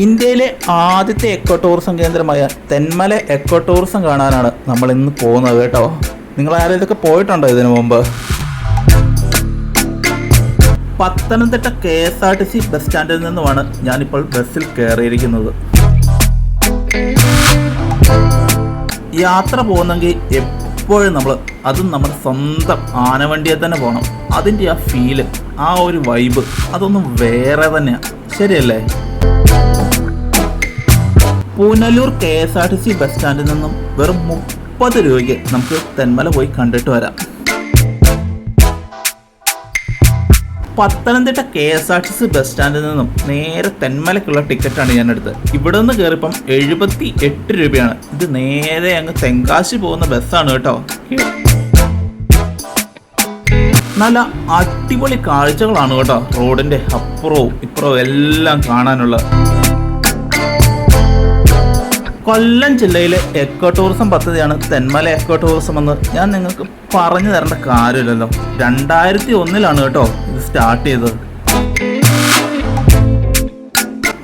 ഇന്ത്യയിലെ ആദ്യത്തെ eco tourism കേന്ദ്രമായ തെന്മല എക്കോ ടൂറിസം കാണാനാണ് നമ്മൾ ഇന്ന് പോകുന്നത് കേട്ടോ. നിങ്ങൾ ആരും ഇതൊക്കെ പോയിട്ടുണ്ടോ ഇതിനു മുമ്പ്? പത്തനംതിട്ട KSRTC ബസ് സ്റ്റാൻഡിൽ നിന്നുമാണ് ഞാനിപ്പോൾ ബസ്സിൽ കയറിയിരിക്കുന്നത്. യാത്ര പോകുന്നെങ്കിൽ എപ്പോഴും അതും നമ്മുടെ സ്വന്തം ആനവണ്ടിയെ തന്നെ പോകണം. അതിൻ്റെ ആ ഫീല്, ആ ഒരു വൈബ്, അതൊന്നും വേറെ തന്നെയാണ്. ശരിയല്ലേ? പുനലൂർ KSRTC ബസ് സ്റ്റാൻഡിൽ നിന്നും വെറും 30 രൂപയ്ക്ക് നമുക്ക് തെന്മല പോയി കണ്ടിട്ട് വരാം. പത്തനംതിട്ട KSRTC ബസ് സ്റ്റാൻഡിൽ നിന്നും നേരെ തെന്മലക്കുള്ള ടിക്കറ്റാണ് ഞാൻ എടുത്തത്. ഇവിടെ നിന്ന് കയറിയപ്പം 78 രൂപയാണ്. ഇത് നേരെ അങ്ങ് തെങ്കാശി പോകുന്ന ബസ്സാണ് കേട്ടോ. നല്ല അടിപൊളി കാഴ്ചകളാണ് കേട്ടോ. റോഡിന്റെ അപ്പുറവും ഇപ്പുറവും എല്ലാം കാണാനുള്ള. കൊല്ലം ജില്ലയിലെ എക്കോ ടൂറിസം പദ്ധതിയാണ് തെന്മല എക്കോ ടൂറിസം എന്ന് ഞാൻ നിങ്ങൾക്ക് പറഞ്ഞു തരേണ്ട കാര്യമില്ലല്ലോ. 2001 കേട്ടോ ഇത് സ്റ്റാർട്ട് ചെയ്തത്.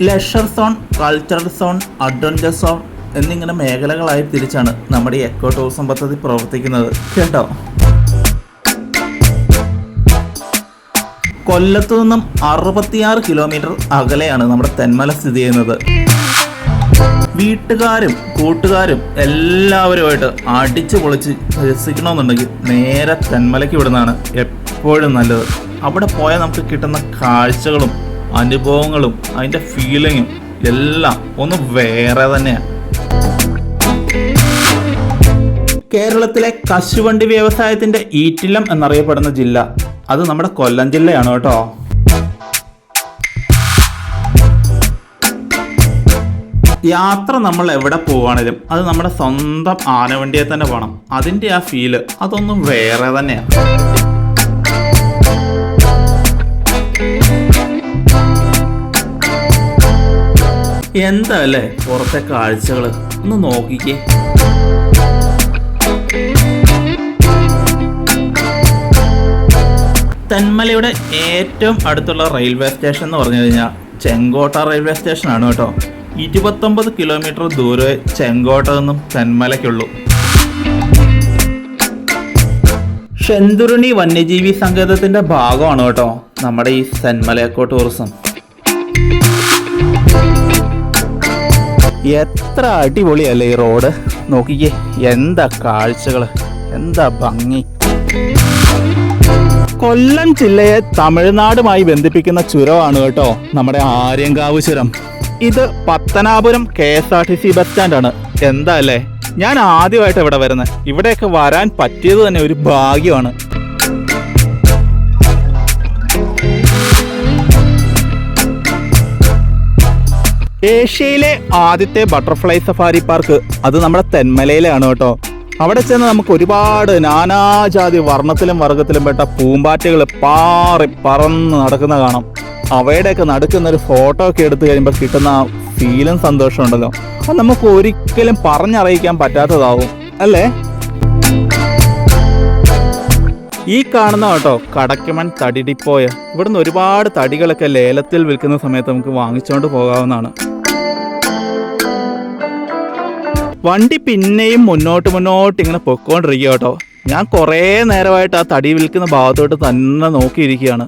Leisure zone, cultural zone, adventure zone എന്നിങ്ങനെ മേഖലകളായി തിരിച്ചാണ് നമ്മുടെ ഈ എക്കോ ടൂറിസം പദ്ധതി പ്രവർത്തിക്കുന്നത് കേട്ടോ. കൊല്ലത്തു നിന്നും 66 കിലോമീറ്റർ അകലെയാണ് നമ്മുടെ തെന്മല സ്ഥിതി ചെയ്യുന്നത്. വീട്ടുകാരും കൂട്ടുകാരും എല്ലാവരുമായിട്ട് അടിച്ചു പൊളിച്ച് രസിക്കണമെന്നുണ്ടെങ്കിൽ നേരെ തെന്മലയ്ക്ക് വിടുന്നതാണ് എപ്പോഴും നല്ലത്. അവിടെ പോയാൽ നമുക്ക് കിട്ടുന്ന കാഴ്ചകളും അനുഭവങ്ങളും അതിൻ്റെ ഫീലിങ്ങും എല്ലാം ഒന്ന് വേറെ തന്നെയാണ്. കേരളത്തിലെ കശുവണ്ടി വ്യവസായത്തിൻ്റെ ഈറ്റില്ലം എന്നറിയപ്പെടുന്ന ജില്ല അത് നമ്മുടെ കൊല്ലം ജില്ലയാണ് കേട്ടോ. യാത്ര നമ്മൾ എവിടെ പോവുകയാണെങ്കിലും അത് നമ്മുടെ സ്വന്തം ആനവണ്ടിയെ തന്നെ പോകണം. അതിൻ്റെ ആ ഫീല് അതൊന്നും വേറെ തന്നെയാണ്. എന്താ അല്ലേ പുറത്തെ കാഴ്ചകൾ ഒന്ന് നോക്കിക്കേ. തെന്മലയുടെ ഏറ്റവും അടുത്തുള്ള റെയിൽവേ സ്റ്റേഷൻ എന്ന് പറഞ്ഞു കഴിഞ്ഞാൽ ചെങ്കോട്ട റെയിൽവേ സ്റ്റേഷനാണ് കേട്ടോ. 29 കിലോമീറ്റർ ദൂരെ ചെങ്കോട്ട നിന്നും തെന്മലയ്ക്കുള്ളൂ. ഷെന്തുരുണി വന്യജീവി സങ്കേതത്തിന്റെ ഭാഗമാണ് കേട്ടോ നമ്മുടെ ഈ തെന്മല എക്കോ ടൂറിസം. എത്ര അടിപൊളിയല്ലേ ഈ റോഡ്, നോക്കിക്കേ. എന്താ കാഴ്ചകൾ, എന്താ ഭംഗി. കൊല്ലം ജില്ലയെ തമിഴ്നാടുമായി ബന്ധിപ്പിക്കുന്ന ചുരമാണ് കേട്ടോ നമ്മുടെ ആര്യങ്കാവ് ചുരം. ഇത് പത്തനാപുരം KSRTC ബസ് സ്റ്റാൻഡാണ്. എന്താ അല്ലേ, ഞാൻ ആദ്യമായിട്ട് ഇവിടെ വരുന്നത്. ഇവിടെയൊക്കെ വരാൻ പറ്റിയത് തന്നെ ഒരു ഭാഗ്യമാണ്. ഏഷ്യയിലെ ആദ്യത്തെ ബട്ടർഫ്ലൈ സഫാരി പാർക്ക് അത് നമ്മുടെ തെന്മലയിലാണ് കേട്ടോ. അവിടെ ചെന്ന് നമുക്ക് ഒരുപാട് നാനാജാതി വർണ്ണത്തിലും വർഗത്തിലും പെട്ട പൂമ്പാറ്റകൾ പാറി പറന്ന് നടക്കുന്ന കാണാം. അവയുടെയൊക്കെ നടുക്കുന്നൊരു ഫോട്ടോ ഒക്കെ എടുത്തു കഴിയുമ്പോൾ കിട്ടുന്ന ആ ഫീലും സന്തോഷം ഉണ്ടല്ലോ, അത് നമുക്ക് ഒരിക്കലും പറഞ്ഞറിയിക്കാൻ പറ്റാത്തതാവും അല്ലേ. ഈ കാണുന്ന കേട്ടോ കടക്കമൺ തടി ഡിപ്പോയ. ഇവിടുന്ന് ഒരുപാട് തടികളൊക്കെ ലേലത്തിൽ വിൽക്കുന്ന സമയത്ത് നമുക്ക് വാങ്ങിച്ചുകൊണ്ട് പോകാവുന്നതാണ്. വണ്ടി പിന്നെയും മുന്നോട്ട് ഇങ്ങനെ പൊയ്ക്കൊണ്ടിരിക്കുക കേട്ടോ. ഞാൻ കുറേ നേരമായിട്ട് ആ തടി വിൽക്കുന്ന ഭാഗത്തോട്ട് തന്നെ നോക്കിയിരിക്കുകയാണ്.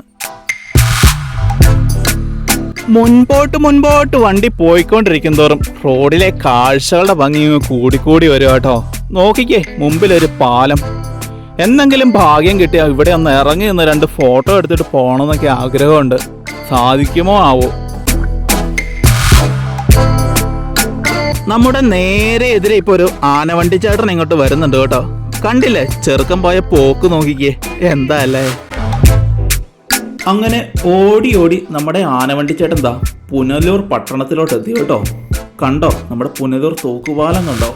മുൻപോട്ട് വണ്ടി പോയിക്കൊണ്ടിരിക്കും തോറും റോഡിലെ കാഴ്ചകളുടെ ഭംഗി കൂടിക്കൂടി വരും കേട്ടോ. നോക്കിക്കേ, മുമ്പിലൊരു പാലം. എന്തെങ്കിലും ഭാഗ്യം കിട്ടിയാൽ ഇവിടെ ഒന്ന് ഇറങ്ങി നിന്ന് 2 ഫോട്ടോ എടുത്തിട്ട് പോകണമെന്നൊക്കെ ആഗ്രഹമുണ്ട്. സാധിക്കുമോ ആവോ. നമ്മുടെ നേരെ എതിരെ ഇപ്പോൾ ഒരു ആനവണ്ടി ചേട്ടൻ ഇങ്ങോട്ട് വരുന്നുണ്ട് കേട്ടോ. കണ്ടില്ലേ ചെറുക്കം പോയ പോക്ക്, നോക്കിക്കേ. എന്താ അല്ലേ. അങ്ങനെ ഓടി നമ്മുടെ ആനവണ്ടി ചേട്ടൻ എന്താ പുനലൂർ പട്ടണത്തിലോട്ട് എത്തി കേട്ടോ. കണ്ടോ നമ്മുടെ പുനലൂർ തൂക്കുപാലം കണ്ടോ.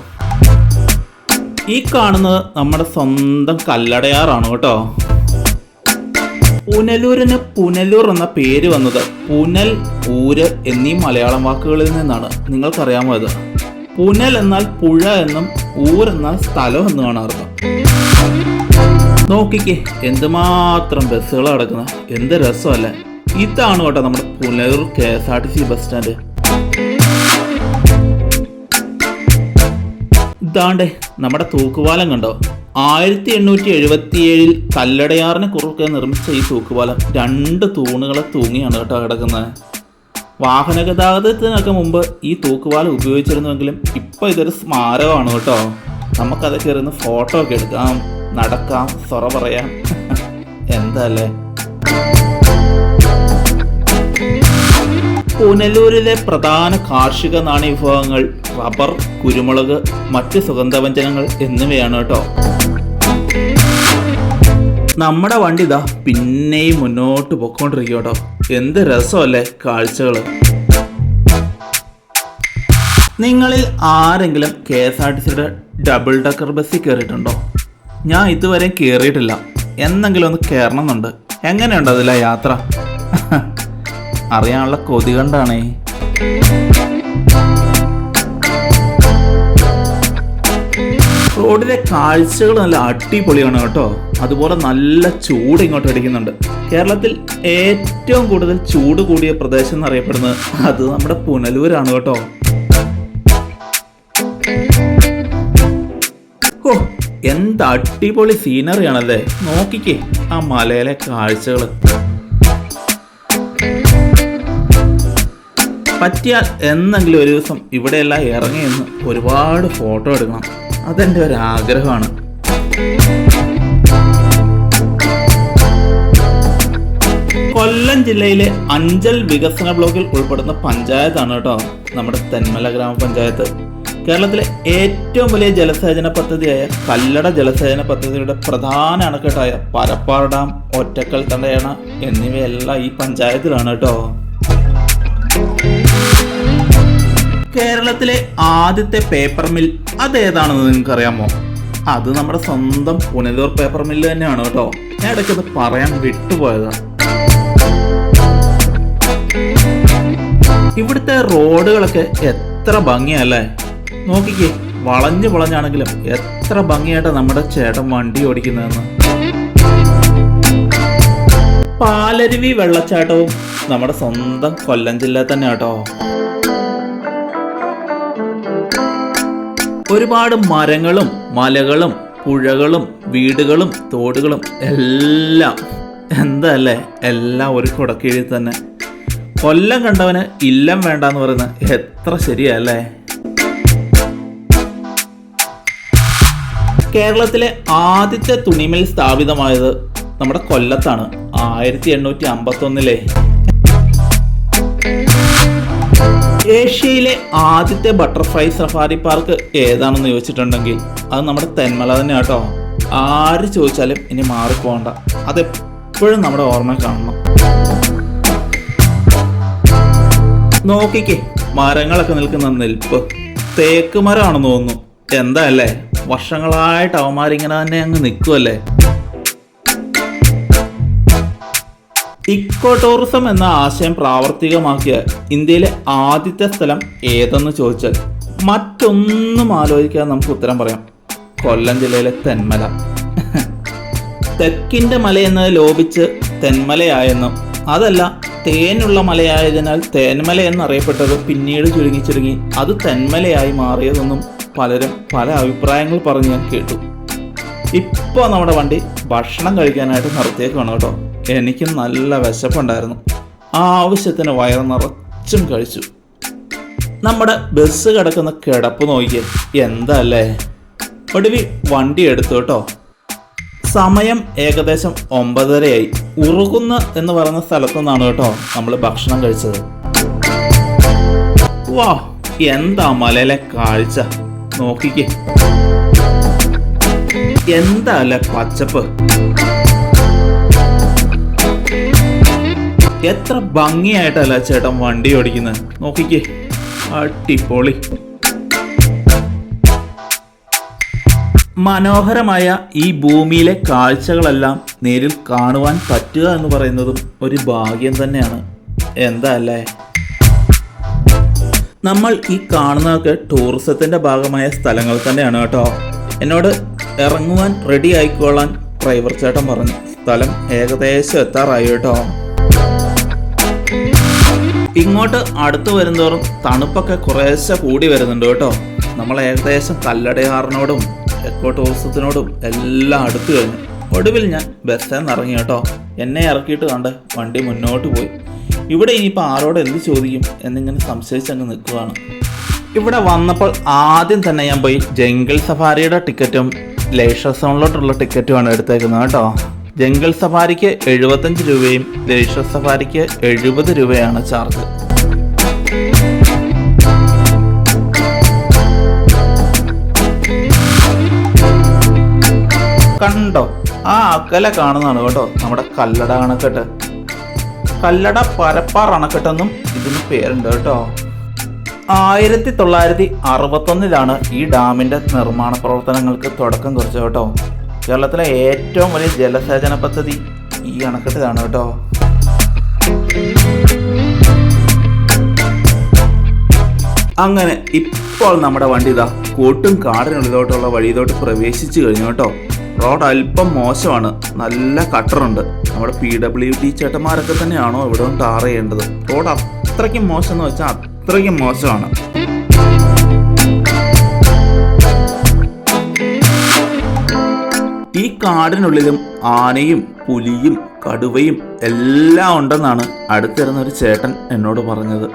ഈ കാണുന്നത് നമ്മുടെ സ്വന്തം കല്ലടയാറാണ് കേട്ടോ. പുനലൂരിന് പുനലൂർ എന്ന പേര് വന്നത് പുനൽ, ഊര് എന്നീ മലയാളം വാക്കുകളിൽ നിന്നാണ്. നിങ്ങൾക്കറിയാമോ ഇത്? പുനൽ എന്നാൽ പുഴ എന്നും ഊർ എന്നാൽ സ്ഥലം എന്നുമാണ് അർത്ഥം. നോക്കിക്കേ എന്തുമാത്രം ബസ്സുകൾ കിടക്കുന്ന, എന്ത് രസമല്ലേ. ഇതാണ് കേട്ടോ നമ്മുടെ പുനലൂർ KSRTC ബസ് സ്റ്റാൻഡ്. ഇതാണ്ടേ നമ്മുടെ തൂക്കുപാലം കണ്ടോ? 1877 കല്ലടയാറിന് കുറുക്കെ നിർമ്മിച്ച ഈ തൂക്കുപാലം 2 തൂണുകളെ തൂങ്ങിയാണ് കേട്ടോ കിടക്കുന്നത്. വാഹന ഗതാഗതത്തിനൊക്കെ മുമ്പ് ഈ തൂക്കുപാലം ഉപയോഗിച്ചിരുന്നുവെങ്കിലും ഇപ്പോൾ ഇതൊരു സ്മാരകമാണ് കേട്ടോ. നമുക്കതൊക്കെ ഇരുന്ന് ഫോട്ടോ ഒക്കെ എടുക്കാം, നടക്കാം, സൊറ പറയാം. എന്തല്ലേ. പുനലൂരിലെ പ്രധാന കാർഷിക നാണ്യവിഭവങ്ങൾ റബ്ബർ, കുരുമുളക്, മറ്റ് സുഗന്ധവ്യഞ്ജനങ്ങൾ എന്നിവയാണ് കേട്ടോ. നമ്മുടെ വണ്ടി ഇതാ പിന്നെയും മുന്നോട്ട് പൊക്കോണ്ടിരിക്കും കേട്ടോ. എന്ത് രസമല്ലേ കാഴ്ചകൾ. നിങ്ങളിൽ ആരെങ്കിലും KSRTCയുടെ ഡബിൾ ഡക്കർ ബസ്സിൽ കയറിയിട്ടുണ്ടോ? ഞാൻ ഇതുവരെ കയറിയിട്ടില്ല. എന്നെങ്കിലും ഒന്ന് കയറണമെന്നുണ്ട്. എങ്ങനെയുണ്ട് അതിലെ യാത്ര? അറിയാനുള്ള കൊതി കണ്ടാണേ. റോഡിലെ കാഴ്ചകൾ നല്ല അടിപൊളിയാണ് കേട്ടോ. അതുപോലെ നല്ല ചൂട് ഇങ്ങോട്ട് അടിക്കുന്നുണ്ട്. കേരളത്തിൽ ഏറ്റവും കൂടുതൽ ചൂട് കൂടിയ പ്രദേശം എന്നറിയപ്പെടുന്നത് അത് നമ്മുടെ പുനലൂരാണ് കേട്ടോ. ഓ, എന്ത് അടിപൊളി സീനറിയാണല്ലേ. നോക്കിക്കേ ആ മലയിലെ കാഴ്ചകൾ. പറ്റിയാൽ എന്നെങ്കിലും ഒരു ദിവസം ഇവിടെയെല്ലാം ഇറങ്ങി നിന്ന് ഒരുപാട് ഫോട്ടോ എടുക്കണം. അതെൻ്റെ ഒരു ആഗ്രഹമാണ്. കൊല്ലം ജില്ലയിലെ അഞ്ചൽ വികസന ബ്ലോക്കിൽ ഉൾപ്പെടുന്ന പഞ്ചായത്താണ് കേട്ടോ നമ്മുടെ തെന്മല ഗ്രാമപഞ്ചായത്ത്. കേരളത്തിലെ ഏറ്റവും വലിയ ജലസേചന പദ്ധതിയായ കല്ലട ജലസേചന പദ്ധതിയുടെ പ്രധാന അണക്കെട്ടായ പരപ്പാർ ഡാം, ഒറ്റക്കൽ തടയണ എന്നിവയെല്ലാം ഈ പഞ്ചായത്തിലാണ് കേട്ടോ. കേരളത്തിലെ ആദ്യത്തെ പേപ്പർ മിൽ അതേതാണെന്ന് നിങ്ങൾക്ക് അറിയാമോ? അത് നമ്മുടെ സ്വന്തം പുനലൂർ പേപ്പർ മില്ല് തന്നെയാണ് കേട്ടോ. ഞാൻ ഇടയ്ക്കത് പറയാൻ വിട്ടുപോയതാണ്. ഇവിടുത്തെ റോഡുകളൊക്കെ എത്ര ഭംഗിയല്ലേ. നോക്കിക്കേ, വളഞ്ഞു വളഞ്ഞാണെങ്കിലും എത്ര ഭംഗിയായിട്ടാണ് നമ്മുടെ ചേട്ടൻ വണ്ടി ഓടിക്കുന്നതെന്ന്. പാലരുവി വെള്ളച്ചാട്ടവും നമ്മുടെ സ്വന്തം കൊല്ലം ജില്ല തന്നെ കേട്ടോ. ഒരുപാട് മരങ്ങളും മലകളും പുഴകളും വീടുകളും തോടുകളും എല്ലാം എന്തല്ലേ, എല്ലാം ഒരു കുടക്കീഴിൽ തന്നെ. കൊല്ലം കണ്ടവന് ഇല്ലം വേണ്ടെന്ന് പറയുന്നത് എത്ര ശരിയല്ലേ. കേരളത്തിലെ ആദ്യത്തെ തുണിമിൽ സ്ഥാപിതമായത് നമ്മുടെ കൊല്ലത്താണ് 1851. ഏഷ്യയിലെ ആദ്യത്തെ ബട്ടർഫ്ലൈ സഫാരി പാർക്ക് ഏതാണെന്ന് ചോദിച്ചിട്ടുണ്ടെങ്കിൽ അത് നമ്മുടെ തെന്മല തന്നെ കേട്ടോ. ആര് ചോദിച്ചാലും ഇനി മാറിപ്പോകണ്ട, അതെപ്പോഴും നമ്മുടെ ഓർമ്മ കാണണം. നോക്കിക്കേ, മരങ്ങളൊക്കെ നിൽക്കുന്ന നിൽപ്പ് തേക്ക് മരമാണെന്ന് തോന്നുന്നു. എന്താ അല്ലേ, വർഷങ്ങളായിട്ട് അവന്മാരിങ്ങനെ തന്നെ അങ്ങ് നിൽക്കുമല്ലേ. ഇക്കോ ടൂറിസം എന്ന ആശയം പ്രാവർത്തികമാക്കിയ ഇന്ത്യയിലെ ആദ്യത്തെ സ്ഥലം ഏതെന്ന് ചോദിച്ചാൽ മറ്റൊന്നും ആലോചിക്കാതെ നമുക്ക് ഉത്തരം പറയാം, കൊല്ലം ജില്ലയിലെ തെന്മല. തെക്കിൻ്റെ മലയെന്നത് ലോപിച്ച് തെന്മലയായെന്നും അതല്ല തേനുള്ള മലയായതിനാൽ തേന്മല എന്നറിയപ്പെട്ടത് പിന്നീട് ചുരുങ്ങി അത് തെന്മലയായി മാറിയതെന്നും പലരും പല അഭിപ്രായങ്ങൾ പറഞ്ഞ് ഞാൻ കേട്ടു. ഇപ്പോൾ നമ്മുടെ വണ്ടി ഭക്ഷണം കഴിക്കാനായിട്ട് നിർത്തിയേക്കാണ് കേട്ടോ. എനിക്ക് നല്ല വിശപ്പുണ്ടായിരുന്നു. ആവശ്യത്തിന് വയറ് നിറച്ചും കഴിച്ചു. നമ്മുടെ ബസ് കിടക്കുന്ന കിടപ്പ് നോക്കിയേ, എന്താ അല്ലേ. ഒടുവിൽ വണ്ടി എടുത്തു കേട്ടോ. സമയം ഏകദേശം 9:30 ഉറുകുന്ന് എന്ന് പറയുന്ന സ്ഥലത്തു നിന്നാണ് കേട്ടോ നമ്മൾ ഭക്ഷണം കഴിച്ചത്. വാ, എന്താ മലയിലെ കാഴ്ച നോക്കിക്കേ. എന്താ അല്ലേ പച്ചപ്പ്. എത്ര ഭംഗിയായിട്ടല്ല ചേട്ടൻ വണ്ടി ഓടിക്കുന്നത്. നോക്കിക്കേ, അടിപൊളി. മനോഹരമായ ഈ ഭൂമിയിലെ കാഴ്ചകളെല്ലാം നേരിൽ കാണുവാൻ പറ്റുക എന്ന് പറയുന്നതും ഒരു ഭാഗ്യം തന്നെയാണ്. എന്താ അല്ലേ. നമ്മൾ ഈ കാണുന്നതൊക്കെ ടൂറിസത്തിൻ്റെ ഭാഗമായ സ്ഥലങ്ങൾ തന്നെയാണ് കേട്ടോ. എന്നോട് ഇറങ്ങുവാൻ റെഡി ആയിക്കോളാൻ ഡ്രൈവർ ചേട്ടൻ പറഞ്ഞു. സ്ഥലം ഏകദേശം എത്താറായി കേട്ടോ. ഇങ്ങോട്ട് അടുത്ത് വരുന്തോറും തണുപ്പൊക്കെ കുറേശ്ശെ കൂടി വരുന്നുണ്ട് കേട്ടോ. നമ്മൾ ഏകദേശം കല്ലടയാറിനോടും എക്കോ ടൂറിസത്തിനോടും എല്ലാം അടുത്ത് കഴിഞ്ഞു. ഒടുവിൽ ഞാൻ ബസ്സിൽ നിന്ന് ഇറങ്ങി കേട്ടോ. എന്നെ ഇറക്കിയിട്ട് കണ്ട് വണ്ടി മുന്നോട്ട് പോയി. ഇവിടെ ഇനിയിപ്പോൾ ആരോട് എന്ത് ചോദിക്കും എന്നിങ്ങനെ സംശയിച്ചങ്ങ് നിൽക്കുകയാണ്. ഇവിടെ വന്നപ്പോൾ ആദ്യം തന്നെ ഞാൻ പോയി ജംഗിൾ സഫാരിയുടെ ടിക്കറ്റും ലേഷർ സോണിലോട്ടുള്ള ടിക്കറ്റുമാണ് എടുത്തേക്കുന്നത് കേട്ടോ. ജംഗിൾ സഫാരിക്ക് 75 രൂപയും ലേഷർ സഫാരിക്ക് 70 രൂപയാണ് ചാർജ്. കണ്ടോ, ആ അക്കലെ കാണുന്നതാണ് കേട്ടോ നമ്മുടെ കല്ലട അണക്കെട്ട്. കല്ലട പരപ്പാർ അണക്കെട്ടെന്നും ഇതിന് പേരുണ്ട് കേട്ടോ. 1961 ഈ ഡാമിന്റെ നിർമ്മാണ പ്രവർത്തനങ്ങൾക്ക് തുടക്കം കുറിച്ചത് കേട്ടോ. കേരളത്തിലെ ഏറ്റവും വലിയ ജലസേചന പദ്ധതി ഈ അണക്കെട്ടിലാണ് കേട്ടോ. അങ്ങനെ ഇപ്പോൾ നമ്മുടെ വണ്ടി ഇതാ കൂട്ടും കാടിനുള്ളിലോട്ടുള്ള വഴിയിലോട്ട് പ്രവേശിച്ചു കഴിഞ്ഞു കേട്ടോ. റോഡ് അല്പം മോശമാണ്, നല്ല കട്ടറുണ്ട്. നമ്മുടെ PWD ചേട്ടന്മാരൊക്കെ തന്നെയാണോ ഇവിടെ ടാർ ചെയ്യേണ്ടത്. റോഡ് അത്രയ്ക്കും മോശം എന്ന് വെച്ചാൽ അത്രയ്ക്കും മോശമാണ്. ഈ കാടിനുള്ളിലും ആനയും പുലിയും കടുവയും എല്ലാം ഉണ്ടെന്നാണ് അടുത്തിരുന്ന ഒരു ചേട്ടൻ എന്നോട് പറഞ്ഞത്.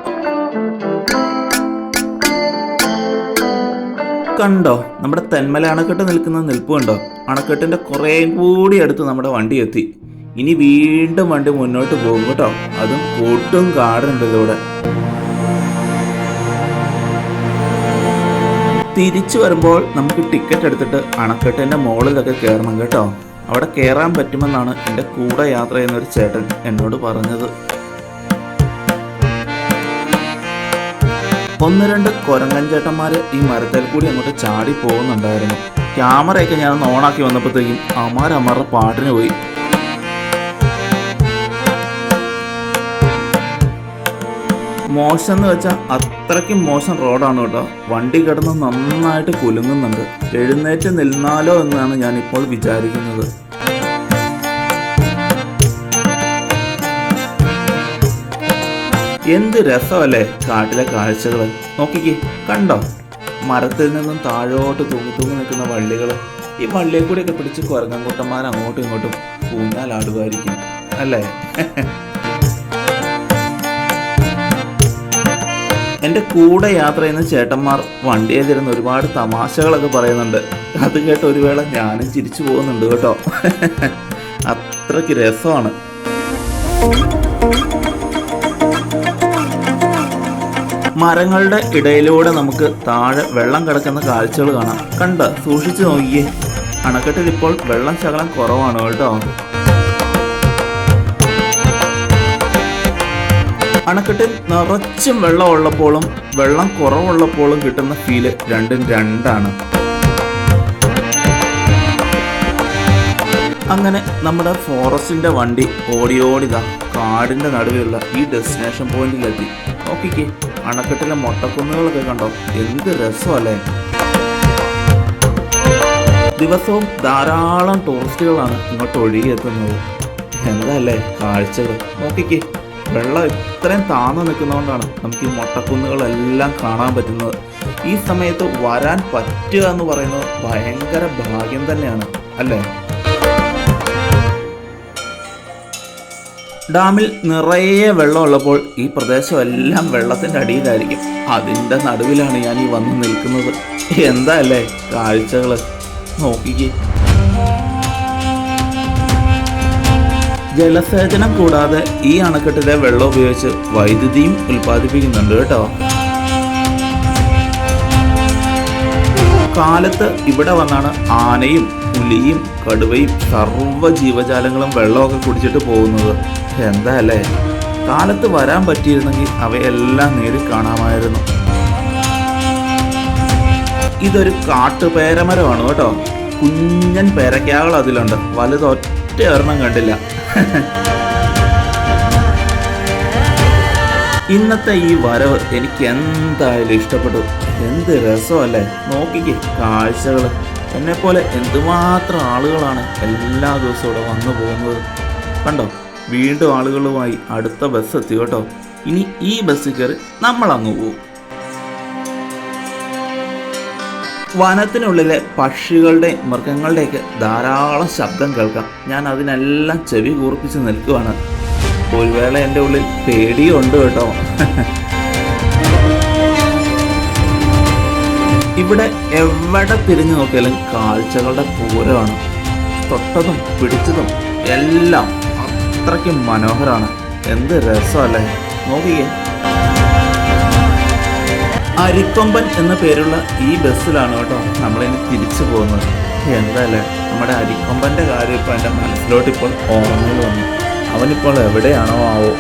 കണ്ടോ, നമ്മുടെ തെന്മല അണക്കെട്ട് നിൽക്കുന്ന നിൽപ്പ് കണ്ടോ. അണക്കെട്ടിന്റെ കുറേ കൂടി അടുത്ത് നമ്മുടെ വണ്ടി എത്തി. ഇനി വീണ്ടും വണ്ടി മുന്നോട്ട് പോകും കേട്ടോ. അതും കൂട്ടും കാടുണ്ട് ഇതിലൂടെ. തിരിച്ചു വരുമ്പോൾ നമുക്ക് ടിക്കറ്റ് എടുത്തിട്ട് അണക്കെട്ടിന്റെ മുകളിലൊക്കെ കയറണം കേട്ടോ. അവിടെ കയറാൻ പറ്റുമെന്നാണ് എൻ്റെ കൂടെ യാത്ര ചെയ്യുന്ന ഒരു ചേട്ടൻ എന്നോട് പറഞ്ഞത്. 1-2 കൊരങ്ങൻ ചേട്ടന്മാർ ഈ മരത്തിൽ കൂടി അങ്ങോട്ട് ചാടി പോകുന്നുണ്ടായിരുന്നു. ക്യാമറയൊക്കെ ഞാൻ ഓണാക്കി വന്നപ്പോഴത്തേക്കും അമാരുടെ പാട്ടിന് പോയി. മോശം എന്ന് വെച്ചാൽ അത്രയ്ക്കും മോശം റോഡാണ് കേട്ടോ. വണ്ടി കിടന്ന് നന്നായിട്ട് കുലുങ്ങുന്നുണ്ട്. എഴുന്നേറ്റ് നിന്നാലോ എന്നാണ് ഞാനിപ്പോൾ വിചാരിക്കുന്നത്. എന്ത് രസമല്ലേ കാട്ടിലെ കാഴ്ചകൾ. നോക്കിക്കേ, കണ്ടോ, മരത്തിൽ നിന്നും താഴോട്ട് തൂങ്ങി നിൽക്കുന്ന വള്ളികൾ. ഈ വള്ളിയെ കൂടിയൊക്കെ പിടിച്ച് കുരങ്ങൻകുട്ടന്മാർ അങ്ങോട്ടും ഇങ്ങോട്ടും ഊഞ്ഞാലാടുമായിരിക്കും അല്ലേ. എൻ്റെ കൂടെ യാത്ര ചെയ്യുന്ന ചേട്ടന്മാർ വണ്ടിയെ തരുന്ന ഒരുപാട് തമാശകളൊക്കെ പറയുന്നുണ്ട്. അത് കേട്ട് ഒരു വേള ഞാനും ചിരിച്ചു പോകുന്നുണ്ട് കേട്ടോ. അത്രയ്ക്ക് രസമാണ്. മരങ്ങളുടെ ഇടയിലൂടെ നമുക്ക് താഴെ വെള്ളം കിടക്കുന്ന കാഴ്ചകൾ കാണാം. കണ്ട് സൂക്ഷിച്ചു നോക്കിയേ. അണക്കെട്ടിൽ ഇപ്പോൾ വെള്ളം ശകലം കുറവാണ് കേട്ടോ. അണക്കെട്ടിൽ നിറച്ചും വെള്ളം ഉള്ളപ്പോഴും വെള്ളം കുറവുള്ളപ്പോഴും കിട്ടുന്ന ഫീല് രണ്ടും രണ്ടാണ്. അങ്ങനെ നമ്മുടെ ഫോറസ്റ്റിന്റെ വണ്ടി ഓടിയോടിതാ കാടിന്റെ നടുവിലുള്ള ഈ ഡെസ്റ്റിനേഷൻ പോയിന്റിലെത്തി. നോക്കിക്കേ, അണക്കെട്ടിലെ മൊട്ടക്കുന്നുകളൊക്കെ കണ്ടോ, എന്ത് രസമല്ലേ. ദിവസവും ധാരാളം ടൂറിസ്റ്റുകളാണ് ഇങ്ങോട്ട് ഒഴുകിയെത്തുന്നത്. എന്താല്ലേ കാഴ്ചകൾ. നോക്കിക്കേ, വെള്ളം ഇത്രയും താന്നു നിൽക്കുന്നതുകൊണ്ടാണ് നമുക്ക് ഈ മൊട്ടക്കുന്നുകളെല്ലാം കാണാൻ പറ്റുന്നത്. ഈ സമയത്ത് വരാൻ പറ്റുക എന്ന് പറയുന്നത് ഭയങ്കര ഭാഗ്യം തന്നെയാണ് അല്ലേ. ഡാമിൽ നിറയെ വെള്ളമുള്ളപ്പോൾ ഈ പ്രദേശം എല്ലാം വെള്ളത്തിൻ്റെ അടിയിലായിരിക്കും. അതിൻ്റെ നടുവിലാണ് ഞാൻ ഈ വന്ന് നിൽക്കുന്നത്. എന്താ അല്ലേ കാഴ്ചകൾ. നോക്കിക്കേ, ജലസേചനം കൂടാതെ ഈ അണക്കെട്ടിലെ വെള്ളം ഉപയോഗിച്ച് വൈദ്യുതിയും ഉൽപ്പാദിപ്പിക്കുന്നുണ്ട് കേട്ടോ. കാലത്ത് ഇവിടെ വന്നാണ് ആനയും പുലിയും കടുവയും സർവ്വ ജീവജാലങ്ങളും വെള്ളമൊക്കെ കുടിച്ചിട്ട് പോകുന്നത്. എന്താ അല്ലേ, കാലത്ത് വരാൻ പറ്റിയിരുന്നെങ്കിൽ അവയെല്ലാം നേരിൽ കാണാമായിരുന്നു. ഇതൊരു കാട്ടുപേരമരമാണ് കേട്ടോ. കുഞ്ഞൻ പേരക്കാകൾ അതിലുണ്ട്. വലുതൊറ്റ ഒരെണ്ണം കണ്ടില്ല. ഇന്നത്തെ ഈ വരവ് എനിക്ക് എന്തായാലും ഇഷ്ടപ്പെട്ടു. എന്ത് രസമല്ലേ. നോക്കിക്കേ കാഴ്ചകൾ. എന്നെപ്പോലെ എന്തുമാത്രം ആളുകളാണ് എല്ലാ ദിവസവും ഇവിടെ വന്നു പോകുന്നത്. കണ്ടോ, വീണ്ടും ആളുകളുമായി അടുത്ത ബസ് എത്തി കേട്ടോ. ഇനി ഈ ബസ്സിൽ കയറി നമ്മൾ അങ്ങ് പോകും. വനത്തിനുള്ളിലെ പക്ഷികളുടെ മൃഗങ്ങളുടെയൊക്കെ ധാരാളം ശബ്ദം കേൾക്കാം. ഞാൻ അതിനെല്ലാം ചെവി കൂർപ്പിച്ച് നിൽക്കുവാണ്. ഒരു വേള എൻ്റെ ഉള്ളിൽ പേടിയുണ്ട് കേട്ടോ. ഇവിടെ എവിടെ തിരിഞ്ഞു നോക്കിയാലും കാഴ്ചകളുടെ പൂരമാണ്. തൊട്ടതും പിടിച്ചതും എല്ലാം അത്രയ്ക്കും മനോഹരമാണ്. എന്ത് രസമല്ലേ, നോക്കിയേ. അരിക്കൊമ്പൻ എന്ന പേരുള്ള ഈ ബസ്സിലാണ് കേട്ടോ നമ്മളിനി തിരിച്ചു പോകുന്നത്. എന്താല്ലേ, നമ്മുടെ അരിക്കൊമ്പൻ്റെ കാര്യം ഇപ്പോൾ എൻ്റെ മനസ്സിലോട്ട് ഇപ്പോൾ ഓർമ്മയിൽ വന്നു. അവനിപ്പോൾ എവിടെയാണോ ആവോ.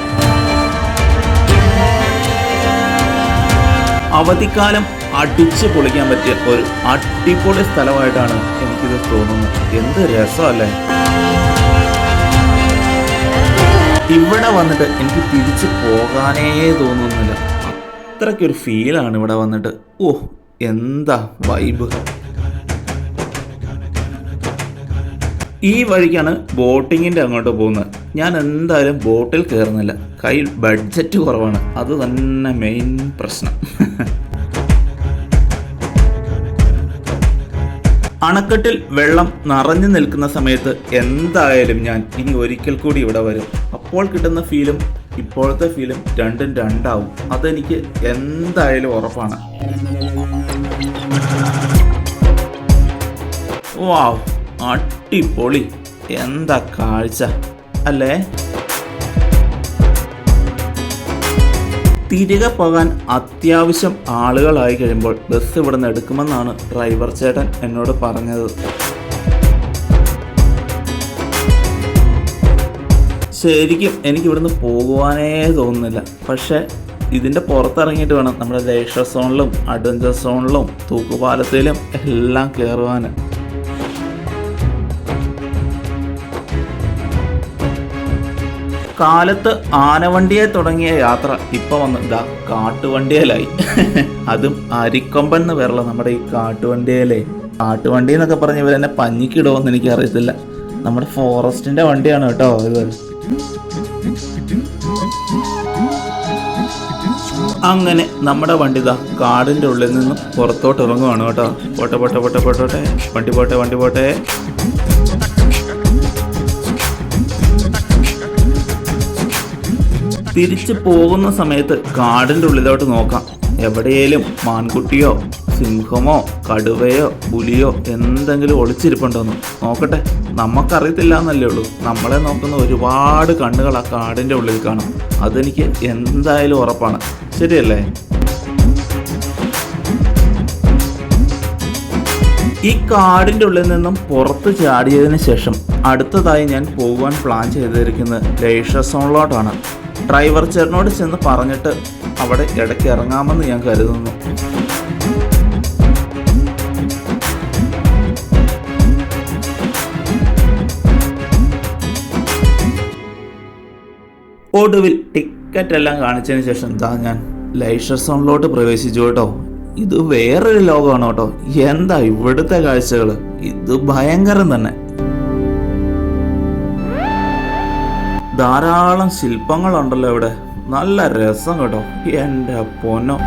അവധിക്കാലം അടിച്ചു പൊളിക്കാൻ പറ്റിയ ഒരു അടിപൊളി സ്ഥലമായിട്ടാണ് എനിക്കിത് തോന്നുന്നത്. എന്ത് രസമല്ലേ. ഇവിടെ വന്നിട്ട് എനിക്ക് തിരിച്ചു പോകാനേ തോന്നുന്നില്ല. അത്രയ്ക്കൊരു ഫീലാണ് ഇവിടെ വന്നിട്ട്. ഓ, എന്താ വൈബ്. ഈ വഴിക്കാണ് ബോട്ടിങ്ങിൻ്റെ അങ്ങോട്ട് പോകുന്നത്. ഞാൻ എന്തായാലും ബോട്ടിൽ കയറുന്നില്ല. കയ്യിൽ ബഡ്ജറ്റ് കുറവാണ്. അത് തന്നെ മെയിൻ പ്രശ്നം. അണക്കെട്ടിൽ വെള്ളം നിറഞ്ഞു നിൽക്കുന്ന സമയത്ത് എന്തായാലും ഞാൻ ഇനി ഒരിക്കൽ കൂടി ഇവിടെ വരും. അപ്പോൾ കിട്ടുന്ന ഫീലും ഇപ്പോഴത്തെ ഫീലും രണ്ടും രണ്ടാവും. അതെനിക്ക് എന്തായാലും ഉറപ്പാണ്. വാവ്, അടിപൊളി. എന്താ കാഴ്ച അല്ലേ. തിരികെ പോകാൻ അത്യാവശ്യം ആളുകളായി കഴിയുമ്പോൾ ബസ് ഇവിടെ നിന്ന് എടുക്കുമെന്നാണ് ഡ്രൈവർ ചേട്ടൻ എന്നോട് പറഞ്ഞത്. ശരിക്കും എനിക്ക് ഇവിടുന്ന് പോകുവാനേ തോന്നുന്നില്ല. പക്ഷേ ഇതിൻ്റെ പുറത്തിറങ്ങിയിട്ട് വേണം നമ്മുടെ ലേഷർ സോണിലും അഡ്വഞ്ചർ സോണിലും തൂക്കുപാലത്തിലും എല്ലാം കയറുവാൻ. കാലത്ത് ആനവണ്ടിയെ തുടങ്ങിയ യാത്ര ഇപ്പൊ വന്ന് ഇതാ കാട്ടുവണ്ടിയിലായി. അതും അരിക്കൊമ്പൻ എന്ന് പേരുള്ള നമ്മുടെ ഈ കാട്ടുവണ്ടിയിലേ. കാട്ടുവണ്ടി എന്നൊക്കെ പറഞ്ഞ് ഇവരെന്നെ പഞ്ഞിക്കിടുമെന്ന് എനിക്ക് അറിയത്തില്ല. നമ്മുടെ ഫോറസ്റ്റിന്റെ വണ്ടിയാണ് കേട്ടോ ഇത്. അങ്ങനെ നമ്മുടെ വണ്ടി ഇതാ കാടിന്റെ ഉള്ളിൽ നിന്നും പുറത്തോട്ട് ഇറങ്ങുവാണ് കേട്ടോ. പോട്ടെ പോട്ടെ പോട്ടെ പോട്ടെ, വണ്ടി പോട്ടെ വണ്ടി പോട്ടെ. തിരിച്ചു പോകുന്ന സമയത്ത് കാടിൻ്റെ ഉള്ളിലോട്ട് നോക്കാം. എവിടെയെങ്കിലും മാൻകുട്ടിയോ സിംഹമോ കടുവയോ പുലിയോ എന്തെങ്കിലും ഒളിച്ചിരിപ്പുണ്ടോന്ന് നോക്കട്ടെ. നമുക്കറിയത്തില്ല എന്നല്ലേ ഉള്ളൂ. നമ്മളെ നോക്കുന്ന ഒരുപാട് കണ്ണുകൾ ആ കാടിൻ്റെ ഉള്ളിൽ കാണും. അതെനിക്ക് എന്തായാലും ഉറപ്പാണ്. ശരിയല്ലേ. ഈ കാടിൻ്റെ ഉള്ളിൽ നിന്നും പുറത്ത് ചാടിയതിന് ശേഷം അടുത്തതായി ഞാൻ പോകുവാൻ പ്ലാൻ ചെയ്തിരിക്കുന്നത് ലേഷർ സോണിലോട്ടാണ്. ഡ്രൈവർ ചേട്ടനോട് ചെന്ന് പറഞ്ഞിട്ട് അവിടെ ഇടയ്ക്ക് ഇറങ്ങാമെന്ന് ഞാൻ കരുതുന്നു. ഒടുവിൽ ടിക്കറ്റ് എല്ലാം കാണിച്ചതിന് ശേഷം ഞാൻ ലേഷർ സോണിലോട്ട് പ്രവേശിച്ചു കേട്ടോ. ഇത് വേറൊരു ലോകമാണ് കേട്ടോ. എന്താ ഇവിടുത്തെ കാഴ്ചകൾ, ഇത് ഭയങ്കരം തന്നെ. ധാരാളം ശില്പങ്ങളുണ്ടല്ലോ ഇവിടെ. നല്ല രസം കേട്ടോ. എൻ്റെ പൊന്നോ,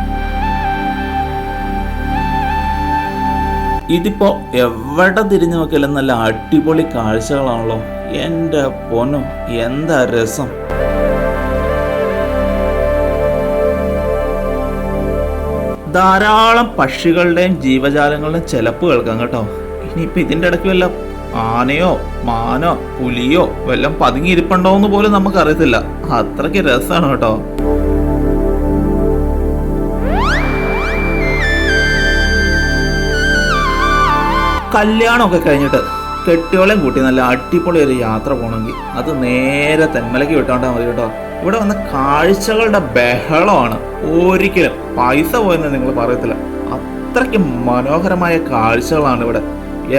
ഇതിപ്പോ എവിടെ തിരിഞ്ഞു നോക്കിയാലും നല്ല അടിപൊളി കാഴ്ചകളാണല്ലോ. എൻ്റെ പൊന്നോ, എന്താ രസം. ധാരാളം പക്ഷികളുടെയും ജീവജാലങ്ങളുടെയും ചിലപ്പ് കേൾക്കാം കേട്ടോ. ഇനിയിപ്പോ ഇതിൻ്റെ ഇടയ്ക്ക് വല്ല ആനയോ മാനോ പുലിയോ വല്ലതും പതുങ്ങിയിരിപ്പുണ്ടോന്ന് പോലും നമുക്കറിയത്തില്ല. അത്രയ്ക്ക് രസമാണ് കേട്ടോ. കല്യാണമൊക്കെ കഴിഞ്ഞിട്ട് കെട്ടിയോളെയും കൂട്ടി നല്ല അടിപൊളി ഒരു യാത്ര പോകണമെങ്കിൽ അത് നേരെ തെന്മലയ്ക്ക് വിട്ടോണ്ടാ മതി കേട്ടോ. ഇവിടെ വന്ന കാഴ്ചകളുടെ ബഹളമാണ്. ഒരിക്കലും പൈസ പോയെന്ന് നിങ്ങൾ പറയത്തില്ല. അത്രയ്ക്ക് മനോഹരമായ കാഴ്ചകളാണ് ഇവിടെ.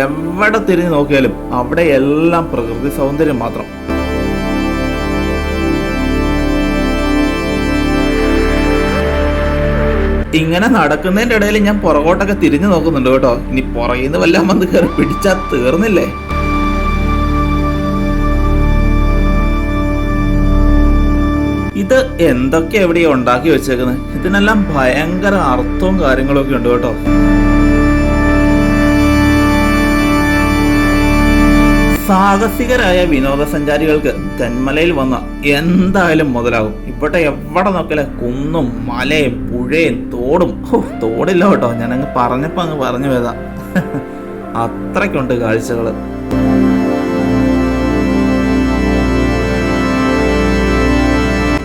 എവിടെ തിരിഞ്ഞു നോക്കിയാലും അവിടെ എല്ലാം പ്രകൃതി സൗന്ദര്യം മാത്രം. ഇങ്ങനെ നടക്കുന്നതിന്റെ ഇടയിൽ ഞാൻ പുറകോട്ടൊക്കെ തിരിഞ്ഞു നോക്കുന്നുണ്ട് കേട്ടോ. ഇനി പുറകിൽ നിന്ന് വല്ലതും വന്ന് കയറി പിടിച്ചാൽ തീർന്നില്ലേ. ഇത് എന്തൊക്കെ എവിടെയാ ഉണ്ടാക്കി വെച്ചേക്കുന്നത്. ഇതിനെല്ലാം ഭയങ്കര അർത്ഥവും കാര്യങ്ങളും ഒക്കെ ഉണ്ട് കേട്ടോ. സാഹസികരായ വിനോദസഞ്ചാരികൾക്ക് തെന്മലയിൽ വന്ന എന്തായാലും മുതലാകും. ഇവിടെ എവിടെ നോക്കലെ കുന്നും മലയും പുഴയും തോടും. തോടില്ല കേട്ടോ, ഞാനങ്ങ് പറഞ്ഞപ്പോ അങ്ങ് പറഞ്ഞു പോയതാ. അത്രയ്ക്കുണ്ട് കാഴ്ചകള്.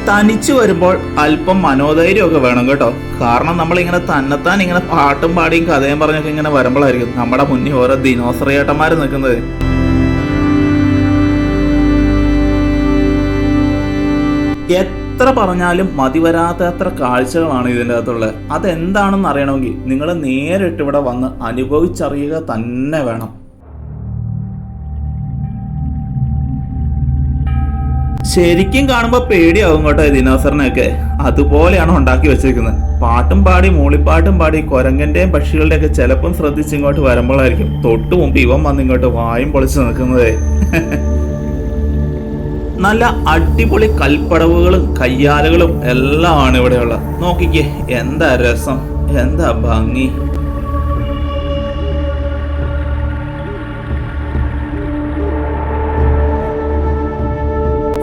തനിച്ചു വരുമ്പോൾ അല്പം മനോധൈര്യമൊക്കെ വേണം കേട്ടോ. കാരണം നമ്മളിങ്ങനെ തന്നെത്താൻ ഇങ്ങനെ പാട്ടും പാടിയും കഥയും പറഞ്ഞൊക്കെ ഇങ്ങനെ വരുമ്പോഴായിരിക്കും നമ്മുടെ മുന്നിൽ ഓരോ ദിനോസറിയേട്ടന്മാർ നിൽക്കുന്നത്. എത്ര പറഞ്ഞാലും മതി വരാത്തത്ര കാഴ്ചകളാണ് ഇതിൻ്റെ അകത്തുള്ളത്. അതെന്താണെന്ന് അറിയണമെങ്കിൽ നിങ്ങൾ നേരിട്ട് ഇവിടെ വന്ന് അനുഭവിച്ചറിയുക തന്നെ വേണം. ശരിക്കും കാണുമ്പോൾ പേടിയാവും കേട്ടോ ദിനോസറിനെയൊക്കെ. അതുപോലെയാണ് ഉണ്ടാക്കി വെച്ചിരിക്കുന്നത്. പാട്ടും പാടി മൂളിപ്പാട്ടും പാടി കുരങ്ങന്റെയും പക്ഷികളുടെയും ഒക്കെ ചിലപ്പം ശ്രദ്ധിച്ച് ഇങ്ങോട്ട് വരുമ്പോഴായിരിക്കും തൊട്ടു മുമ്പ് ഇവൻ വന്ന് ഇങ്ങോട്ട് വായും പൊളിച്ച് നിൽക്കുന്നത്. നല്ല അടിപൊളി കൽപ്പടവുകളും കയ്യാലുകളും എല്ലാം ആണ് ഇവിടെയുള്ളത്. നോക്കിക്കേ, എന്താ രസം, എന്താ ഭംഗി.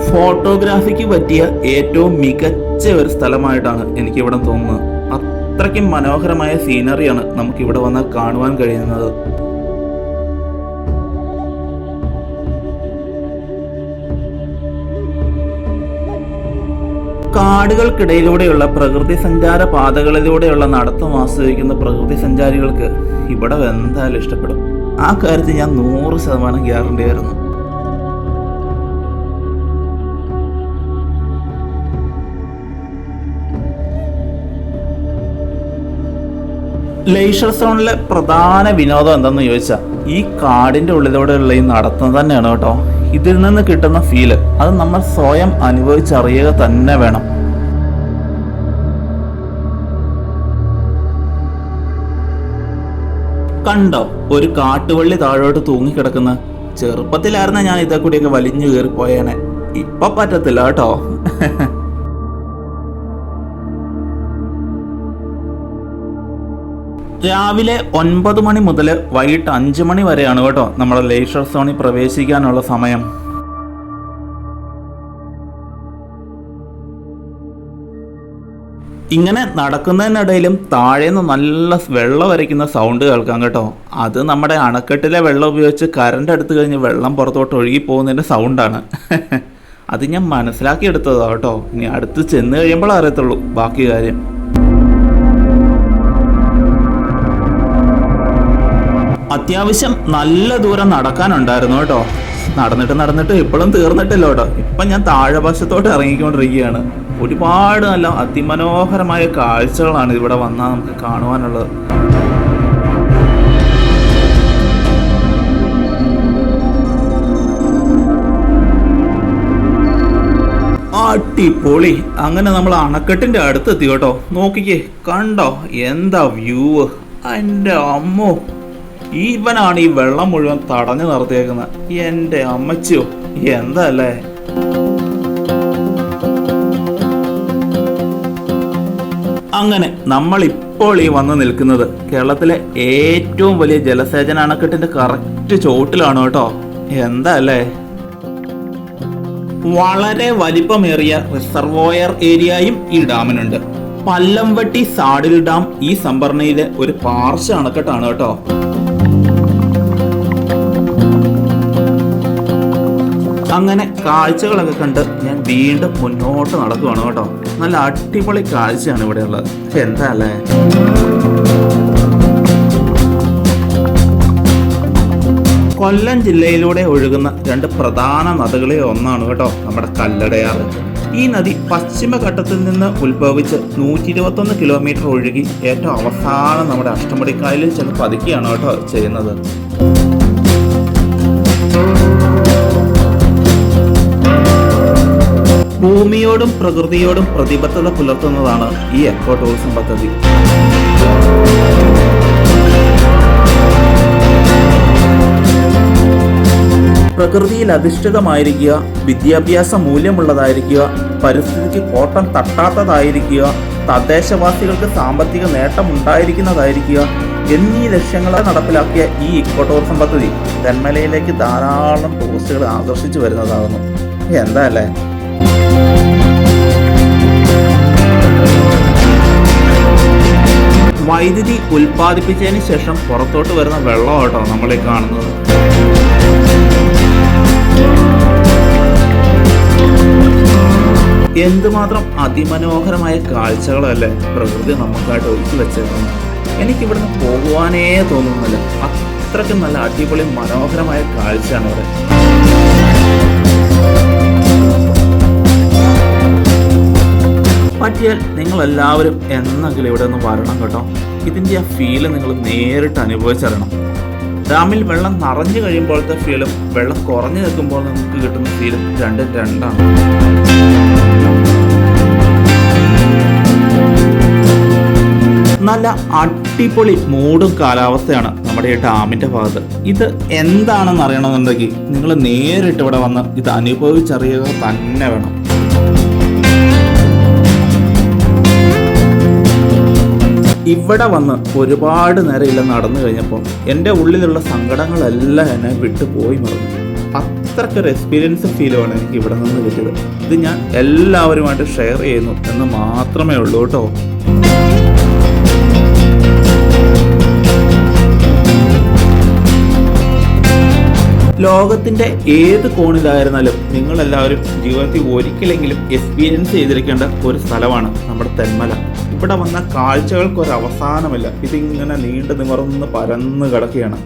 ഫോട്ടോഗ്രാഫിക്ക് പറ്റിയ ഏറ്റവും മികച്ച ഒരു സ്ഥലമായിട്ടാണ് എനിക്കിവിടെ തോന്നുന്നത്. അത്രയ്ക്കും മനോഹരമായ സീനറിയാണ് നമുക്കിവിടെ വന്നാൽ കാണുവാൻ കഴിയുന്നത്. കാടുകൾക്കിടയിലൂടെയുള്ള പ്രകൃതി സഞ്ചാര പാതകളിലൂടെയുള്ള നടത്തം ആസ്വദിക്കുന്ന പ്രകൃതി സഞ്ചാരികൾക്ക് ഇവിടെ എന്തായാലും ഇഷ്ടപ്പെടും. ആ കാര്യത്തിൽ ഞാൻ 100% ഗ്യാരണ്ടി ആയിരുന്നു. ലേഷർ സോണിലെ പ്രധാന വിനോദം എന്തെന്ന് ചോദിച്ചാൽ ഈ കാടിന്റെ ഉള്ളിലൂടെയുള്ള ഈ നടത്തം തന്നെയാണ് കേട്ടോ. ഇതിൽ നിന്ന് കിട്ടുന്ന ഫീല് അത് നമ്മൾ സ്വയം അനുഭവിച്ചറിയുക തന്നെ വേണം. കണ്ടോ ഒരു കാട്ടുവള്ളി താഴോട്ട് തൂങ്ങിക്കിടക്കുന്ന? ചെറുപ്പത്തിലായിരുന്ന ഞാൻ ഇതേ കൂടിയൊക്കെ വലിഞ്ഞു കയറി പോയേനെ. ഇപ്പൊ പറ്റത്തില്ല കേട്ടോ. രാവിലെ 9 മണി മുതൽ വൈകിട്ട് 5 മണി വരെയാണ് കേട്ടോ നമ്മുടെ ലേഷർ സോണിൽ പ്രവേശിക്കാനുള്ള സമയം. ഇങ്ങനെ നടക്കുന്നതിനിടയിലും താഴേന്ന് നല്ല വെള്ളം വരയ്ക്കുന്ന സൗണ്ട് കേൾക്കാം കേട്ടോ. അത് നമ്മുടെ അണക്കെട്ടിലെ വെള്ളം ഉപയോഗിച്ച് കറണ്ട് എടുത്തു കഴിഞ്ഞ് വെള്ളം പുറത്തോട്ട് ഒഴുകി പോകുന്നതിൻ്റെ സൗണ്ടാണ്. അത് ഞാൻ മനസ്സിലാക്കിയെടുത്തതാണ് കേട്ടോ. ഇനി അടുത്ത് ചെന്ന് കഴിയുമ്പോൾ അറിയത്തുള്ളൂ ബാക്കി കാര്യം. അത്യാവശ്യം നല്ല ദൂരം നടക്കാനുണ്ടായിരുന്നു കേട്ടോ. നടന്നിട്ട് ഇപ്പോഴും തീർന്നിട്ടില്ല കേട്ടോ. ഇപ്പം ഞാൻ താഴെ വശത്തോട്ട് ഇറങ്ങിക്കൊണ്ടിരിക്കുകയാണ്. ഒരുപാട് നല്ല അതിമനോഹരമായ കാഴ്ചകളാണ് ഇവിടെ വന്നാൽ നമുക്ക് കാണുവാനുള്ളത്. അടിപൊളി. അങ്ങനെ നമ്മൾ അണക്കെട്ടിന്റെ അടുത്തെത്തി കേട്ടോ. നോക്കിക്കേ, കണ്ടോ എന്താ വ്യൂ. എൻ്റെ അമ്മോ, ഇവനാണ് ഈ വെള്ളം മുഴുവൻ തടഞ്ഞു നിർത്തിയേക്കുന്നത്. എൻ്റെ അമ്മച്ചിയോ, എന്താ അല്ലേ. അങ്ങനെ നമ്മൾ ഇപ്പോൾ ഈ വന്ന് നിൽക്കുന്നത് കേരളത്തിലെ ഏറ്റവും വലിയ ജലസേചന അണക്കെട്ടിന്റെ കറക്റ്റ് ചോട്ടിലാണ് കേട്ടോ. എന്താ അല്ലേ. വളരെ വലിപ്പമേറിയ റിസർവോയർ ഏരിയയും ഈ ഡാമിനുണ്ട്. പല്ലംവെട്ടി സാഡിൽ ഡാം ഈ സംഭരണിയിലെ ഒരു പാർശ്വ അണക്കെട്ടാണ് കേട്ടോ. അങ്ങനെ കാഴ്ചകളൊക്കെ കണ്ട് ഞാൻ വീണ്ടും മുന്നോട്ട് നടക്കുവാണ് കേട്ടോ. നല്ല അടിപൊളി കാഴ്ചയാണ് ഇവിടെ ഉള്ളത്. എന്താ അല്ലേ. കൊല്ലം ജില്ലയിലൂടെ ഒഴുകുന്ന 2 പ്രധാന നദികളിൽ ഒന്നാണ് കേട്ടോ നമ്മുടെ കല്ലടയാറ്. ഈ നദി പശ്ചിമഘട്ടത്തിൽ നിന്ന് ഉത്ഭവിച്ച് 121 കിലോമീറ്റർ ഒഴുകി ഏറ്റവും അവസാനം നമ്മുടെ അഷ്ടമുടിക്കായലിൽ ചെന്ന് പതിക്കുകയാണ് കേട്ടോ ചെയ്യുന്നത്. ഭൂമിയോടും പ്രകൃതിയോടും പ്രതിബദ്ധത പുലർത്തുന്നതാണ് ഈ എക്കോ ടൂറിസം പദ്ധതി. പ്രകൃതിയിൽ അധിഷ്ഠിതമായിരിക്കുക, വിദ്യാഭ്യാസ മൂല്യമുള്ളതായിരിക്കുക, പരിസ്ഥിതിക്ക് കോട്ടം തട്ടാത്തതായിരിക്കുക, തദ്ദേശവാസികൾക്ക് സാമ്പത്തിക നേട്ടം ഉണ്ടായിരിക്കുന്നതായിരിക്കുക, എന്നീ ലക്ഷ്യങ്ങളെ നടപ്പിലാക്കിയ ഈ ഇക്കോ ടൂറിസം പദ്ധതി തെന്മലയിലേക്ക് ധാരാളം ടൂറിസ്റ്റുകൾ ആകർഷിച്ചു വരുന്നതാകുന്നു. എന്താ അല്ലേ? വൈദ്യുതി ഉൽപ്പാദിപ്പിച്ചതിന് ശേഷം പുറത്തോട്ട് വരുന്ന വെള്ളമാട്ടോ നമ്മളീ കാണുന്നത്. എന്തുമാത്രം അതിമനോഹരമായ കാഴ്ചകളല്ലേ പ്രകൃതി നമുക്കായിട്ട് ഒരുക്കി വെച്ചേക്കുന്നത്. എനിക്കിവിടുന്ന് പോകുവാനേ തോന്നുന്നില്ല. അത്രയ്ക്കും നല്ല അടിപൊളി മനോഹരമായ കാഴ്ചയാണ് ഇവിടെ. പറ്റിയാൽ നിങ്ങളെല്ലാവരും എന്നെങ്കിലും ഇവിടെ ഒന്ന് വരണം കേട്ടോ. ഇതിൻ്റെ ആ ഫീല് നിങ്ങൾ നേരിട്ട് അനുഭവിച്ചറിയണം. ഡാമിൽ വെള്ളം നിറഞ്ഞു കഴിയുമ്പോഴത്തെ ഫീലും വെള്ളം കുറഞ്ഞു നിൽക്കുമ്പോൾ നമുക്ക് കിട്ടുന്ന ഫീലും രണ്ടും രണ്ടാണ്. നല്ല അടിപൊളി മൂടും കാലാവസ്ഥയാണ് നമ്മുടെ ഈ ഡാമിന്റെ ഭാഗത്ത്. ഇത് എന്താണെന്ന് അറിയണമെന്നുണ്ടെങ്കിൽ നിങ്ങൾ നേരിട്ട് ഇവിടെ വന്ന് ഇത് അനുഭവിച്ചറിയുക തന്നെ വേണം. ഇവിടെ വന്ന് ഒരുപാട് നേരം ഇല്ല നടന്നു കഴിഞ്ഞപ്പോൾ എൻ്റെ ഉള്ളിലുള്ള സങ്കടങ്ങളെല്ലാം എന്നെ വിട്ടുപോയി മറന്നു. അത്രയ്ക്കൊരു എക്സ്പീരിയൻസ് ഫീലുമാണ് എനിക്ക് ഇവിടെ നിന്ന് കിട്ടിയത്. ഇത് ഞാൻ എല്ലാവരുമായിട്ട് ഷെയർ ചെയ്യുന്നു എന്ന് മാത്രമേ ഉള്ളൂ കേട്ടോ. ലോകത്തിന്റെ ഏത് കോണിലായിരുന്നാലും നിങ്ങളെല്ലാവരും ജീവിതത്തിൽ ഒരിക്കലെങ്കിലും എക്സ്പീരിയൻസ് ചെയ്തിരിക്കേണ്ട ഒരു സ്ഥലമാണ് നമ്മുടെ തെന്മല. ഇവിടെ വന്ന കാഴ്ചകൾക്ക് ഒരു അവസാനമില്ല. ഇതിങ്ങനെ നീണ്ടു നിവർന്ന് പരന്ന് കിടക്കുകയാണ്.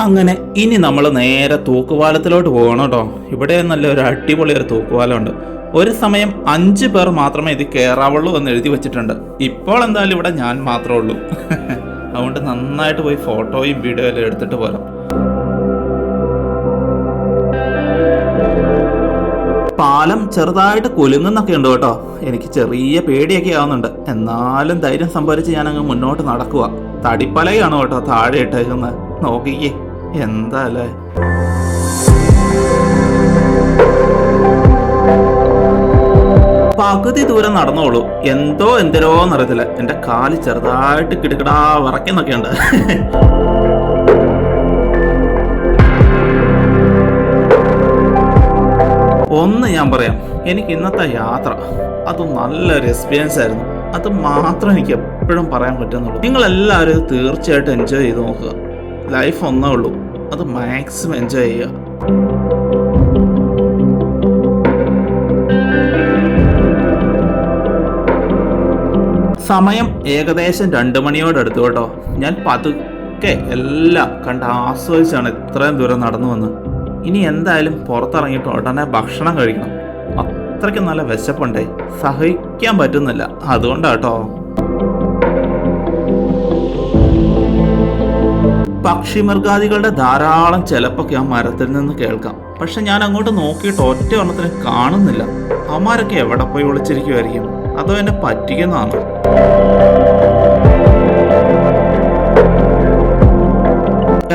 അങ്ങനെ ഇനി നമ്മൾ നേരെ തൂക്കുപാലത്തിലോട്ട് പോകണം കേട്ടോ. ഇവിടെ നല്ലൊരു അടിപൊളി ഒരു തൂക്കുപാലമുണ്ട്. ഒരു സമയം 5 പേർ മാത്രമേ ഇത് കയറാവുള്ളൂ എന്ന് എഴുതി വെച്ചിട്ടുണ്ട്. ഇപ്പോൾ എന്തായാലും ഇവിടെ ഞാൻ മാത്രമേ ഉള്ളൂ. അതുകൊണ്ട് നന്നായിട്ട് പോയി ഫോട്ടോയും വീഡിയോ എല്ലാം എടുത്തിട്ട് പോരാം. പാലം ചെറുതായിട്ട് കുലുങ്ങുന്നൊക്കെ ഉണ്ട് കേട്ടോ. എനിക്ക് ചെറിയ പേടിയൊക്കെ ആവുന്നുണ്ട്. എന്നാലും ധൈര്യം സംഭരിച്ച് ഞാൻ അങ്ങ് മുന്നോട്ട് നടക്കുക. തടിപ്പലയാണ് കേട്ടോ താഴെ ഇട്ടേക്കുന്നത്. നോക്കിക്കേ എന്താ അല്ലേ. പകുതി ദൂരം നടന്നോളൂ. എന്തിനോന്നറിയത്തില്ല, എന്റെ കാല് ചെറുതായിട്ട് കിടക്കിടാ വിറയ്ക്കുന്നൊക്കെ ഉണ്ട്. ഒന്ന് ഞാൻ പറയാം, എനിക്ക് ഇന്നത്തെ യാത്ര അത് നല്ലൊരു എക്സ്പീരിയൻസ് ആയിരുന്നു. അത് മാത്രം എനിക്ക് എപ്പോഴും പറയാൻ പറ്റുന്നുള്ളൂ. നിങ്ങളെല്ലാവരും ഇത് തീർച്ചയായിട്ടും എൻജോയ് ചെയ്ത് നോക്കുക. ലൈഫ് ഒന്നേ ഉള്ളൂ, അത് മാക്സിമം എൻജോയ് ചെയ്യുക. സമയം ഏകദേശം 2 മണിയോടടുത്തു കേട്ടോ. ഞാൻ പതുക്കെ എല്ലാം കണ്ട് ആസ്വദിച്ചാണ് ഇത്രയും ദൂരം നടന്നു വന്ന്. ഇനി എന്തായാലും പുറത്തിറങ്ങിയിട്ട് ഉടനെ ഭക്ഷണം കഴിക്കണം. അത്രയ്ക്ക് നല്ല വിശപ്പുണ്ടേ, സഹിക്കാൻ പറ്റുന്നില്ല. അതുകൊണ്ടാട്ടോ. പക്ഷിമൃഗാദികളുടെ ധാരാളം ചിലപ്പൊക്കെ ആ മരത്തിൽ നിന്ന് കേൾക്കാം. പക്ഷെ ഞാൻ അങ്ങോട്ട് നോക്കിയിട്ട് ഒറ്റ എണ്ണത്തിന് കാണുന്നില്ല. അവന്മാരൊക്കെ എവിടെ പോയി ഒളിച്ചിരിക്കുമായിരിക്കും? അതോ എന്നെ പറ്റിക്കുന്നതാണ്?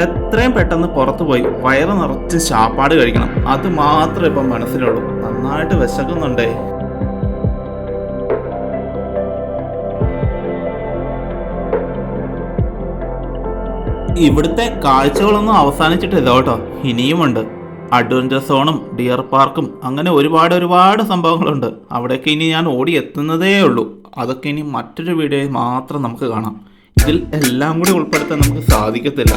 എത്രയും പെട്ടെന്ന് പുറത്തു പോയി വയറ് നിറച്ച് ചാപ്പാട് കഴിക്കണം. അത് മാത്രമേ ഇപ്പം മനസ്സിലുള്ളൂ. നന്നായിട്ട് വിശക്കുന്നുണ്ടേ. ഇവിടുത്തെ കാഴ്ചകളൊന്നും അവസാനിച്ചിട്ടില്ല കേട്ടോ. ഇനിയുമുണ്ട്. അഡ്വഞ്ചർ സോണും ഡിയർ പാർക്കും അങ്ങനെ ഒരുപാട് സംഭവങ്ങളുണ്ട്. അവിടേക്ക് ഇനി ഞാൻ ഓടി എത്തുന്നതേ ഉള്ളൂ. അതൊക്കെ ഇനി മറ്റൊരു വീഡിയോയിൽ മാത്രം നമുക്ക് കാണാം. ഇതിൽ എല്ലാം കൂടി ഉൾപ്പെടുത്താൻ നമുക്ക് സാധിക്കത്തില്ല.